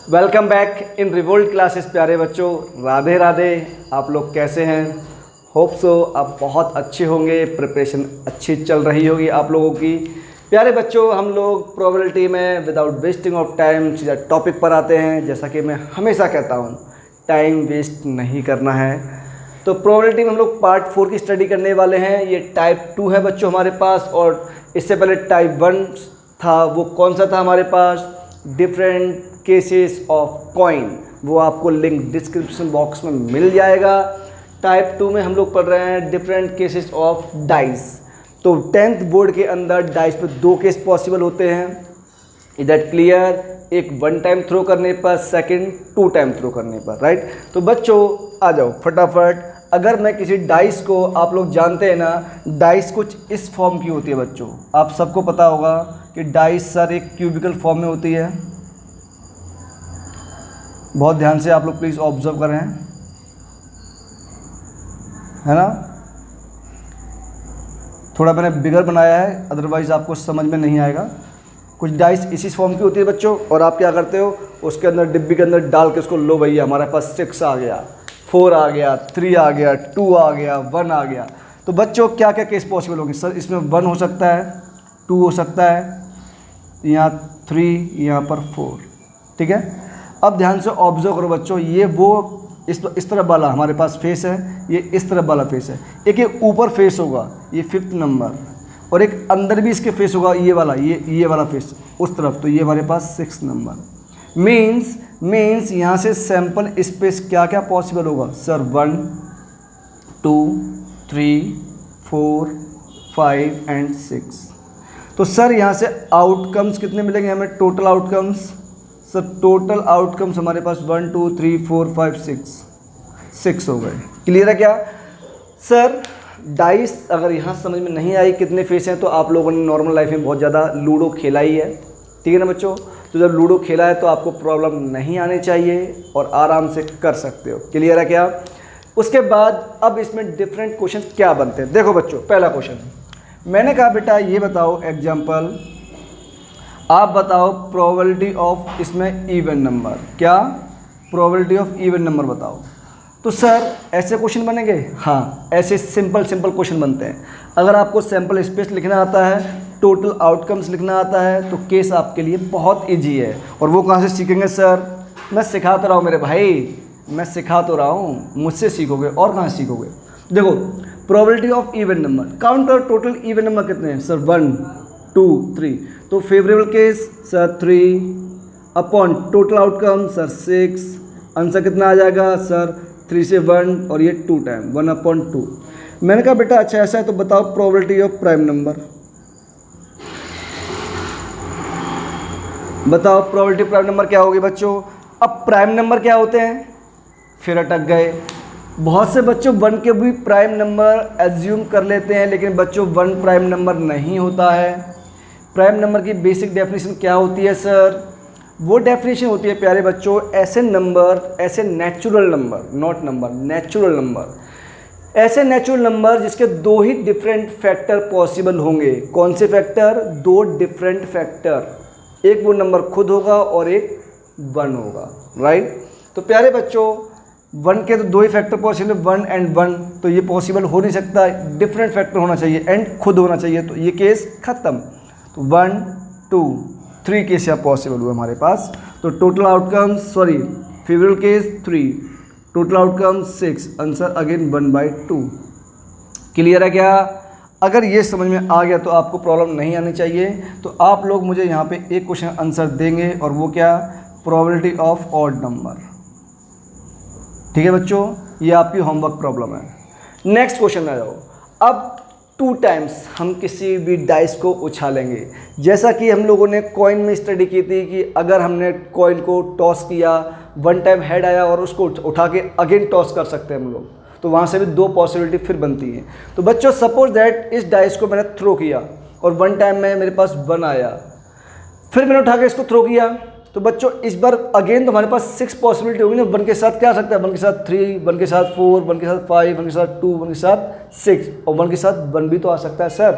Welcome back in revolt classes. प्यारे बच्चों, राधे राधे। आप लोग कैसे हैं? होप सो आप बहुत अच्छे होंगे, प्रिपरेशन अच्छी चल रही होगी आप लोगों की। प्यारे बच्चों, हम लोग प्रोबेबिलिटी में विदाउट वेस्टिंग ऑफ टाइम सीधा टॉपिक पर आते हैं। जैसा कि मैं हमेशा कहता हूँ, टाइम वेस्ट नहीं करना है। तो प्रोबेबिलिटी में हम लोग पार्ट 4 की स्टडी करने वाले हैं। ये टाइप 2 है बच्चों हमारे पास, और इससे पहले टाइप 1 था। वो कौन सा था हमारे पास? Different cases of coin. वो आपको लिंक डिस्क्रिप्शन बॉक्स में मिल जाएगा। टाइप 2 में हम लोग पढ़ रहे हैं डिफरेंट केसेस ऑफ डाइस। तो 10th बोर्ड के अंदर डाइस पे 2 केस पॉसिबल होते हैं। Is that clear? एक 1 टाइम थ्रो करने पर, सेकंड 2 टाइम थ्रो करने पर, राइट? तो बच्चों आ जाओ फटाफट। अगर मैं किसी डाइस को, आप लोग जानते हैं ना, डाइस कुछ इस फॉर्म की होती है बच्चों। आप सबको पता होगा कि डाइस सर एक क्यूबिकल फॉर्म में होती है। बहुत ध्यान से आप लोग प्लीज़ ऑब्जर्व करें, है ना? थोड़ा मैंने बिगर बनाया है, अदरवाइज़ आपको समझ में नहीं आएगा। कुछ डाइस इसी फॉर्म की होती है बच्चों, और आप क्या करते हो, उसके अंदर डिब्बी के अंदर डाल के उसको, लो भैया हमारे पास 6 आ गया, 4 आ गया, 3 आ गया, 2 आ गया, 1 आ गया। तो बच्चों क्या क्या केस पॉसिबल होंगे? सर इसमें 1 हो सकता है, 2 हो सकता है, यहाँ 3, यहाँ पर 4। ठीक है, अब ध्यान से ऑब्जर्व करो बच्चों। ये वो इस तरफ वाला हमारे पास फेस है, ये इस तरफ वाला फेस है। एक ये ऊपर फेस होगा, ये 5th नंबर, और एक अंदर भी इसके फेस होगा, ये वाला, ये वाला फेस उस तरफ, तो ये हमारे पास 6th नंबर। मीन्स यहाँ से सैंपल स्पेस क्या क्या पॉसिबल होगा? Sir 1, 2, 3, 4, 5 and 6। तो सर यहाँ से आउटकम्स कितने मिलेंगे हमें? Total outcomes, sir total outcomes हमारे पास 1, 2, 3, 4, 5, 6 हो गए। क्लियर है क्या? सर डाइस अगर यहाँ समझ में नहीं आई कितने फेस हैं, तो आप लोगों ने नॉर्मल लाइफ में बहुत ज़्यादा लूडो खेला ही है। ठीक है ना बच्चों? तो जब लूडो खेला है तो आपको प्रॉब्लम नहीं आनी चाहिए और आराम से कर सकते हो। क्लियर है क्या? उसके बाद अब इसमें डिफरेंट क्वेश्चन क्या बनते हैं, देखो बच्चों। पहला क्वेश्चन मैंने कहा, बेटा ये बताओ, एग्जाम्पल आप बताओ प्रोबेबिलिटी ऑफ इसमें इवन नंबर। क्या? प्रोबेबिलिटी ऑफ इवन नंबर बताओ। तो सर ऐसे क्वेश्चन बनेंगे? हाँ, ऐसे सिंपल क्वेश्चन बनते हैं। अगर आपको सैंपल स्पेस लिखना आता है, टोटल आउटकम्स लिखना आता है, तो केस आपके लिए बहुत ईजी है। और वो कहाँ से सीखेंगे? सर मैं सिखा तो रहा हूँ मेरे भाई, मैं सिखा तो रहा हूँ, मुझसे सीखोगे और कहाँ सीखोगे। देखो, probability of even number, count करो टोटल इवन नंबर कितने हैं। सर 1, 2, 3। तो favourable case sir 3 upon total outcome sir 6। Answer कितना आ जाएगा? सर 3 से 1, और ये 2 टाइम 1/2। मैंने कहा बेटा अच्छा ऐसा है, तो बताओ प्रोबेबिलिटी ऑफ प्राइम नंबर। बताओ प्रोबेबिलिटी प्राइम नंबर क्या होगी बच्चों? अब प्राइम नंबर क्या होते हैं? फिर अटक गए। बहुत से बच्चों 1 के भी प्राइम नंबर एज्यूम कर लेते हैं, लेकिन बच्चों 1 प्राइम नंबर नहीं होता है। प्राइम नंबर की बेसिक डेफिनेशन क्या होती है सर? वो डेफिनेशन होती है प्यारे बच्चों, ऐसे नंबर, ऐसे natural number, not number, natural number, ऐसे नेचुरल नंबर जिसके 2 ही डिफरेंट फैक्टर पॉसिबल होंगे। कौन से फैक्टर? 2 different factor. एक वो नंबर खुद होगा और एक 1 होगा, राइट? तो प्यारे बच्चों 1 के तो 2 ही फैक्टर पॉसिबल है, 1 and 1, तो ये पॉसिबल हो नहीं सकता। डिफरेंट फैक्टर होना चाहिए एंड खुद होना चाहिए, तो ये केस खत्म। तो 1, 2, 3 केस यहाँ पॉसिबल हुए हमारे पास। तो total outcome, sorry favourable case 3, total outcome 6, answer again 1/2। Clear है क्या? अगर ये समझ में आ गया तो आपको प्रॉब्लम नहीं आनी चाहिए। तो आप लोग मुझे यहाँ पे एक क्वेश्चन आंसर देंगे, और वो क्या? Probability of odd number. ठीक है बच्चों, ये आपकी होमवर्क प्रॉब्लम है। नेक्स्ट क्वेश्चन में आ जाओ। अब 2 टाइम्स हम किसी भी डाइस को उछालेंगे। जैसा कि हम लोगों ने कॉइन में स्टडी की थी कि अगर हमने कॉइन को टॉस किया, 1 टाइम हेड आया और उसको उठा के अगेन टॉस कर सकते हैं हम लोग, तो वहाँ से भी 2 पॉसिबिलिटी फिर बनती है। तो बच्चों सपोज दैट इस डाइस को मैंने थ्रो किया और 1 टाइम में मेरे पास 1 आया, फिर मैंने उठा के इसको थ्रो किया, तो बच्चों इस बार अगेन तो हमारे पास 6 पॉसिबिलिटी होगी ना। 1 के साथ क्या आ सकता है? 1 के साथ 3, 1 के साथ 4, 1 के साथ 5, 1 के साथ 2, 1 के साथ 6, और 1 के साथ 1 भी तो आ सकता है सर,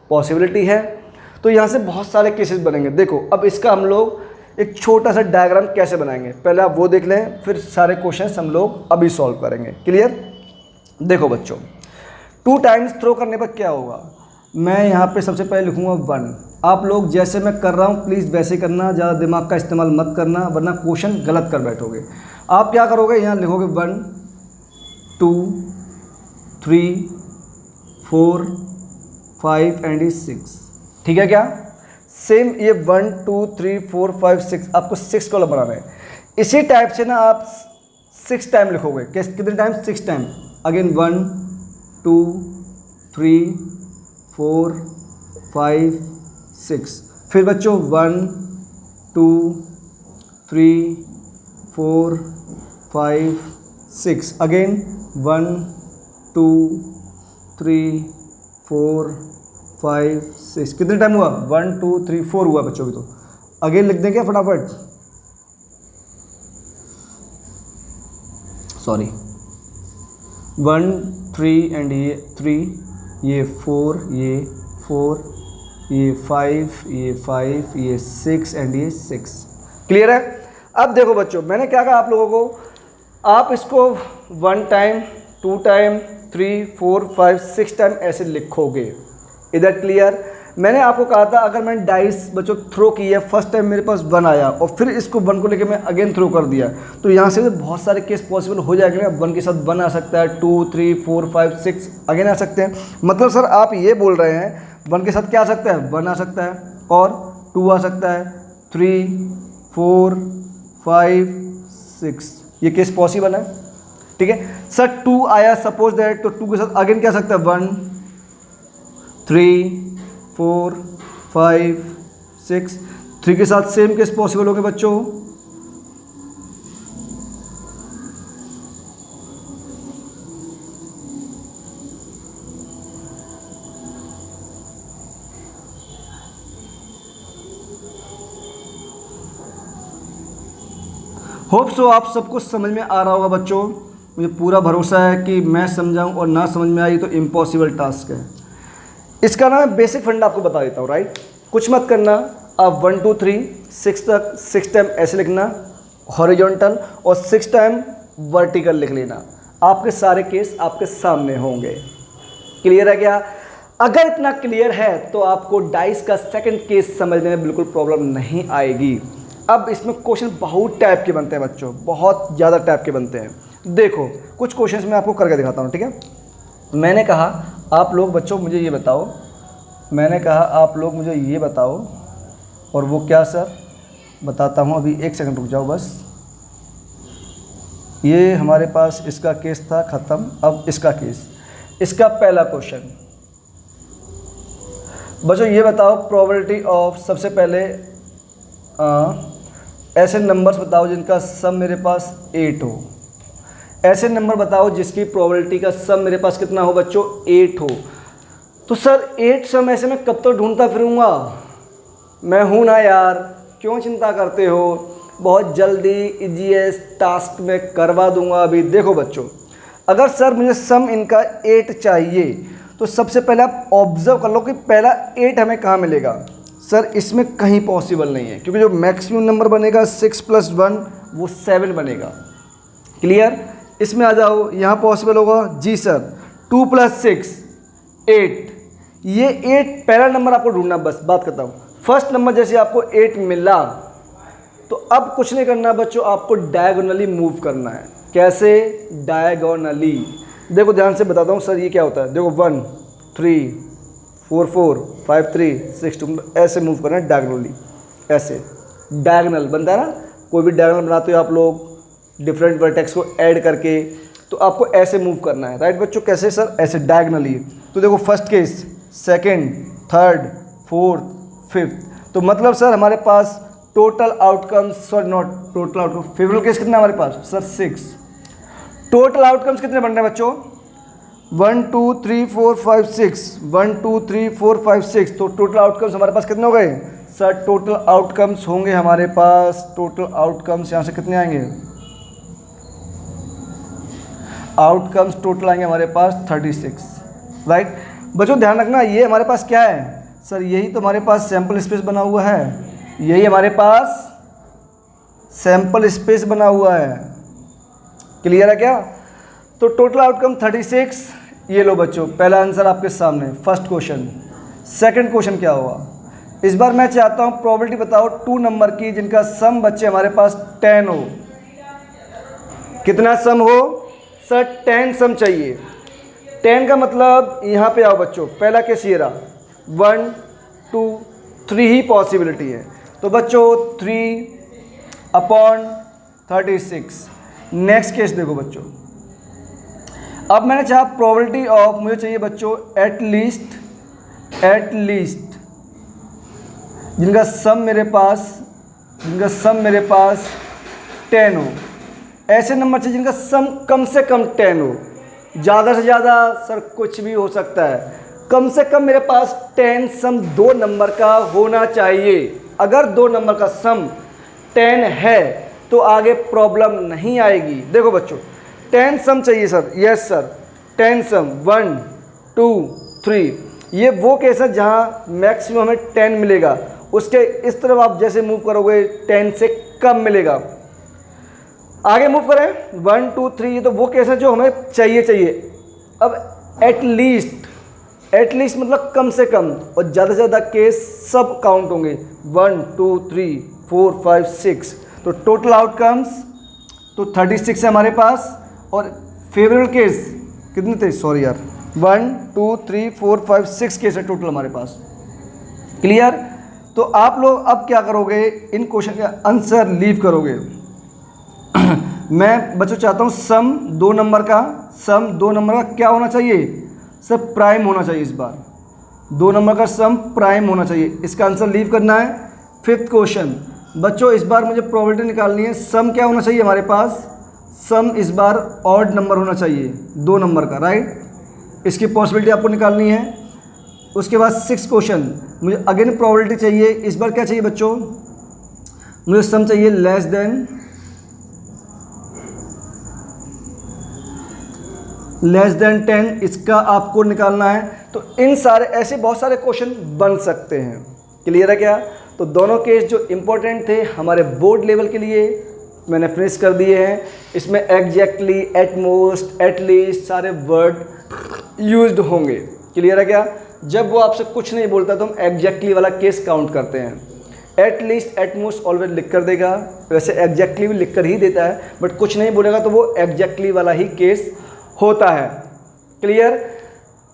पॉसिबिलिटी है। तो यहाँ से बहुत सारे केसेस बनेंगे। देखो अब इसका हम लोग एक छोटा सा डायग्राम कैसे बनाएंगे, पहले आप वो देख लें, फिर सारे क्वेश्चन हम लोग अभी सॉल्व करेंगे। क्लियर? देखो बच्चों, 2 टाइम्स थ्रो करने पर क्या होगा, मैं यहाँ पे सबसे पहले लिखूँगा 1। आप लोग जैसे मैं कर रहा हूँ प्लीज़ वैसे करना, ज़्यादा दिमाग का इस्तेमाल मत करना वरना क्वेश्चन गलत कर बैठोगे। आप क्या करोगे, यहाँ लिखोगे 1 2 3 4 5 एंड 6। ठीक है क्या? सेम ये 1 2 3 4 5 6 आपको 6 कॉलम बनाना है। इसी टाइप से ना आप 6 टाइम लिखोगे। कितने टाइम? 6 टाइम। अगेन 1 2 3 4 5 6। फिर बच्चों 1 2 3 4 5 6। अगेन 1 2 3 4 5 6। कितने टाइम हुआ? 1 2 3 4 हुआ बच्चों की। तो अगेन लिख देंगे फटाफट, सॉरी 1 3 एंड ये 3, ये 4, ये 4, ये 5, ये 5, ये 6 एंड ये 6। क्लियर है? अब देखो बच्चों, मैंने क्या कहा आप लोगों को, आप इसको 1 टाइम 2 टाइम 3 4 5 6 टाइम ऐसे लिखोगे। इधर क्लियर? मैंने आपको कहा था अगर मैंने डाइस बच्चों थ्रो की है, फर्स्ट टाइम मेरे पास 1 आया और फिर इसको 1 को लेके मैं अगेन थ्रो कर दिया, तो यहाँ से बहुत सारे केस पॉसिबल हो जाएंगे ना। 1 के साथ 1 आ सकता है, 2 3 4 5 6 अगेन आ सकते हैं। मतलब सर आप ये बोल रहे हैं 1 के साथ क्या आ सकता है? 1 आ सकता है और 2 आ सकता है, 3 4 5 6, ये केस पॉसिबल है। ठीक है सर, 2 आया सपोज दैट, तो 2 के साथ अगेन क्या आ सकता है? 1 3 4 5 6। 3 के साथ सेम केस पॉसिबल हो गए बच्चों। होप सो आप सबको समझ में आ रहा होगा बच्चों। मुझे पूरा भरोसा है कि मैं समझाऊं और ना समझ में आई तो इम्पॉसिबल टास्क है। इसका ना मैं बेसिक फंड आपको बता देता हूँ, राइट? कुछ मत करना, आप 1 2 3 6 तक 6 टाइम ऐसे लिखना हॉरिजॉन्टल और 6 टाइम वर्टिकल लिख लेना। आपके सारे केस आपके सामने होंगे। क्लियर है क्या? अगर इतना क्लियर है तो आपको डाइस का सेकंड केस समझने में बिल्कुल प्रॉब्लम नहीं आएगी। अब इसमें क्वेश्चन बहुत टाइप के बनते हैं बच्चों, बहुत ज़्यादा टाइप के बनते हैं। देखो कुछ क्वेश्चन मैं आपको करके दिखाता हूँ, ठीक है? मैंने कहा आप लोग बच्चों मुझे ये बताओ, मैंने कहा आप लोग मुझे ये बताओ, और वो क्या सर? बताता हूँ, अभी 1 सेकंड रुक जाओ बस। ये हमारे पास इसका केस था ख़त्म, अब इसका केस। इसका पहला क्वेश्चन बच्चों ये बताओ प्रोबेबिलिटी ऑफ, सबसे पहले ऐसे नंबर्स बताओ जिनका सम मेरे पास 8 हो। ऐसे नंबर बताओ जिसकी प्रोबेबिलिटी का सम मेरे पास कितना हो बच्चों? 8 हो। तो सर 8 सम ऐसे मैं कब तक ढूंढता फिरूंगा? मैं हूं ना यार, क्यों चिंता करते हो? बहुत जल्दी इजीएस्ट टास्क में करवा दूंगा। अभी देखो बच्चों, अगर सर मुझे सम इनका 8 चाहिए तो सबसे पहले आप ऑब्जर्व कर लो कि पहला 8 हमें कहाँ मिलेगा। सर इसमें कहीं पॉसिबल नहीं है, क्योंकि जो मैक्सिमम नंबर बनेगा 6 + 1 वो 7 बनेगा। क्लियर? इसमें आ जाओ, यहाँ पॉसिबल होगा जी सर 2 + 6 8। ये 8 पहला नंबर आपको ढूंढना, बस बात करता हूँ। फर्स्ट नंबर जैसे आपको 8 मिला तो अब कुछ नहीं करना बच्चों, आपको डायगोनली मूव करना है। कैसे? डायगोनली। देखो ध्यान से बताता हूँ सर ये क्या होता है। देखो 1 3 4 4 5 3 6 2, ऐसे मूव करना है डायगोनली। ऐसे डायगोनल बनता है ना, कोई भी डायगोनल बनाते हो आप लोग डिफरेंट वर्टेक्स को ऐड करके, तो आपको ऐसे मूव करना है, राइट बच्चों? कैसे सर? ऐसे डायगोनली। तो देखो first case, second, third, fourth, fifth. तो मतलब सर हमारे पास total outcomes, sorry not total outcome, favourable case कितना हमारे पास सर? 6। टोटल आउटकम्स कितने बन रहे हैं बच्चों? 1 2 3 4 5 6, 1 2 3 4 5 6। तो टोटल आउटकम्स हमारे पास कितने हो गए सर? टोटल आउटकम्स होंगे हमारे पास, टोटल आउटकम्स यहाँ से कितने आएंगे? आउटकम्स टोटल आएंगे हमारे पास 36, राइट बच्चों? ध्यान रखना ये हमारे पास क्या है सर? यही तो हमारे पास सैंपल स्पेस बना हुआ है, यही हमारे पास सैंपल स्पेस बना हुआ है। क्लियर है क्या? तो टोटल आउटकम 36। ये लो बच्चों, पहला आंसर आपके सामने, फर्स्ट क्वेश्चन। सेकंड क्वेश्चन क्या हुआ? इस बार मैं चाहता हूँ प्रोबेबिलिटी बताओ 2 नंबर की जिनका सम बच्चे हमारे पास 10 हो। कितना सम हो? सर 10 सम चाहिए। 10 का मतलब यहाँ पे आओ बच्चों, पहला केस ये रहा, 1 2 3 ही पॉसिबिलिटी है। तो बच्चों 3/36। नेक्स्ट केस देखो बच्चों, अब मैंने चाहा प्रोबेबिलिटी ऑफ, मुझे चाहिए बच्चों एट लीस्ट जिनका सम मेरे पास 10 हो। ऐसे नंबर चाहिए जिनका सम कम से कम 10 हो। ज़्यादा से ज़्यादा सर कुछ भी हो सकता है, कम से कम मेरे पास 10 सम 2 नंबर का होना चाहिए। अगर 2 नंबर का सम 10 है तो आगे प्रॉब्लम नहीं आएगी। देखो बच्चों 10 सम चाहिए सर, यस सर 10 सम 1 2 3। ये वो केस है जहाँ मैक्सिमम हमें 10 मिलेगा, उसके इस तरफ आप जैसे मूव करोगे 10 से कम मिलेगा। आगे मूव करें 1 2 3, ये तो वो केस है जो हमें चाहिए। अब एट लीस्ट मतलब कम से कम, और ज़्यादा से ज़्यादा केस सब काउंट होंगे 1 2 3 4 5 6। तो टोटल आउटकम्स तो 36 है हमारे पास, और फेवरेबल केस कितने थे? सॉरी यार, 1 2 3 4 5 6 केस है टोटल हमारे पास। क्लियर? तो आप लोग अब क्या करोगे, इन क्वेश्चन का आंसर लीव करोगे। मैं बच्चों चाहता हूँ सम 2 नंबर का क्या होना चाहिए सर? प्राइम होना चाहिए। इस बार 2 नंबर का सम प्राइम होना चाहिए, इसका आंसर लीव करना है। फिफ्थ क्वेश्चन बच्चों, इस बार मुझे प्रोबेबिलिटी निकालनी है। सम क्या होना चाहिए हमारे पास? सम इस बार ऑड नंबर होना चाहिए 2 नंबर का, राइट? इसकी पॉसिबिलिटी आपको निकालनी है। उसके बाद 6 क्वेश्चन, मुझे अगेन प्रोबेबिलिटी चाहिए। इस बार क्या चाहिए बच्चों? मुझे सम चाहिए लेस देन 10, इसका आपको निकालना है। तो इन सारे ऐसे बहुत सारे क्वेश्चन बन सकते हैं। क्लियर है क्या? तो दोनों केस जो इम्पोर्टेंट थे हमारे बोर्ड लेवल के लिए मैंने फिनिश कर दिए हैं। इसमें एग्जैक्टली, एटमोस्ट, एटलीस्ट सारे वर्ड यूज्ड होंगे। क्लियर है क्या? जब वो आपसे कुछ नहीं बोलता तो हम एग्जैक्टली वाला केस काउंट करते हैं। एटलीस्ट, एटमोस्ट ऑलवेज लिख कर देगा, वैसे एग्जैक्टली भी लिख कर ही देता है, बट कुछ नहीं बोलेगा तो वो एग्जैक्टली वाला ही केस होता है। क्लियर?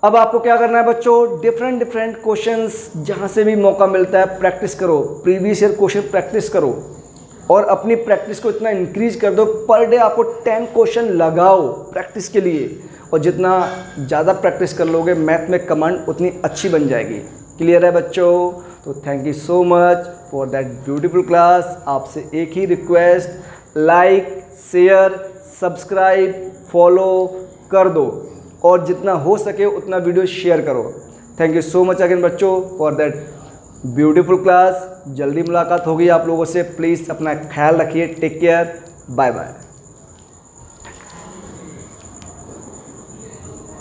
अब आपको क्या करना है बच्चों, डिफरेंट क्वेश्चंस जहाँ से भी मौका मिलता है प्रैक्टिस करो, प्रीवियस ईयर क्वेश्चन प्रैक्टिस करो, और अपनी प्रैक्टिस को इतना इंक्रीज कर दो। पर डे आपको 10 क्वेश्चन लगाओ प्रैक्टिस के लिए, और जितना ज़्यादा प्रैक्टिस कर लोगे मैथ में कमांड उतनी अच्छी बन जाएगी। क्लियर है बच्चों? तो thank you so much for that beautiful class. आपसे एक ही request, like, share, subscribe, follow कर दो, और जितना हो सके उतना वीडियो शेयर करो। Thank you so much again बच्चों फॉर दैट ब्यूटीफुल क्लास। जल्दी मुलाकात होगी आप लोगों से। प्लीज़ अपना ख्याल रखिए। Take care. Bye bye.